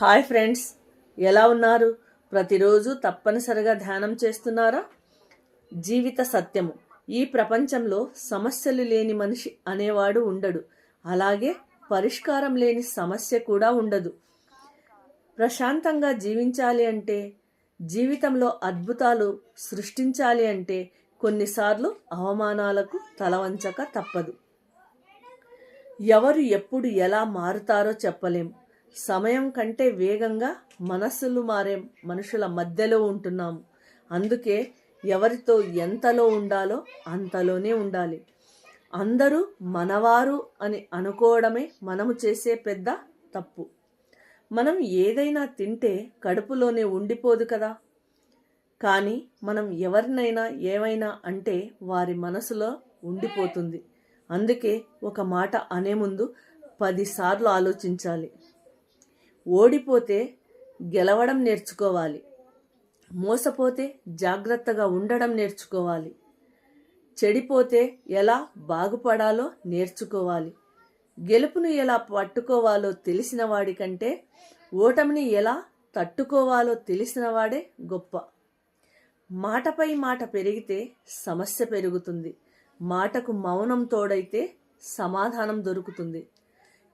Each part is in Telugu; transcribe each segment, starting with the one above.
హాయ్ ఫ్రెండ్స్, ఎలా ఉన్నారు? ప్రతిరోజు తప్పనిసరిగా ధ్యానం చేస్తున్నారా? జీవిత సత్యము. ఈ ప్రపంచంలో సమస్యలు లేని మనిషి అనేవాడు ఉండడు. అలాగే పరిష్కారం లేని సమస్య కూడా ఉండదు. ప్రశాంతంగా జీవించాలి అంటే, జీవితంలో అద్భుతాలు సృష్టించాలి అంటే కొన్నిసార్లు అవమానాలకు తలవంచక తప్పదు. ఎవరు ఎప్పుడు ఎలా మారుతారో చెప్పలేం. సమయం కంటే వేగంగా మనస్సులు మారే మనుషుల మధ్యలో ఉంటున్నాము. అందుకే ఎవరితో ఎంతలో ఉండాలో అంతలోనే ఉండాలి. అందరూ మనవారు అని అనుకోవడమే మనము చేసే పెద్ద తప్పు. మనం ఏదైనా తింటే కడుపులోనే ఉండిపోదు కదా. కానీ మనం ఎవరినైనా ఏమైనా అంటే వారి మనసులో ఉండిపోతుంది. అందుకే ఒక మాట అనే ముందు 10 సార్లు ఆలోచించాలి. ఓడిపోతే గెలవడం నేర్చుకోవాలి. మోసపోతే జాగ్రత్తగా ఉండడం నేర్చుకోవాలి. చెడిపోతే ఎలా బాగుపడాలో నేర్చుకోవాలి. గెలుపును ఎలా పట్టుకోవాలో తెలిసిన వాడికంటే ఓటమిని ఎలా తట్టుకోవాలో తెలిసిన వాడే గొప్ప. మాటపై మాట పెరిగితే సమస్య పెరుగుతుంది. మాటకు మౌనం తోడైతే సమాధానం దొరుకుతుంది.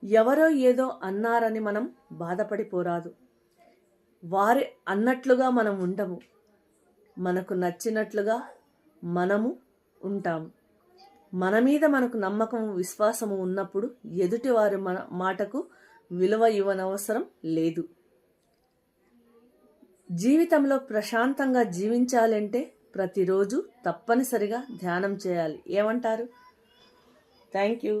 ఎవరో ఏదో అన్నారని మనం బాధపడిపోరాదు. వారి అన్నట్లుగా మనం ఉండము. మనకు నచ్చినట్లుగా మనము ఉంటాము. మన మీద మనకు నమ్మకం, విశ్వాసము ఉన్నప్పుడు ఎదుటి వారి మాటకు విలువ ఇవ్వనవసరం లేదు. జీవితంలో ప్రశాంతంగా జీవించాలంటే ప్రతిరోజు తప్పనిసరిగా ధ్యానం చేయాలి. ఏమంటారు? Thank you.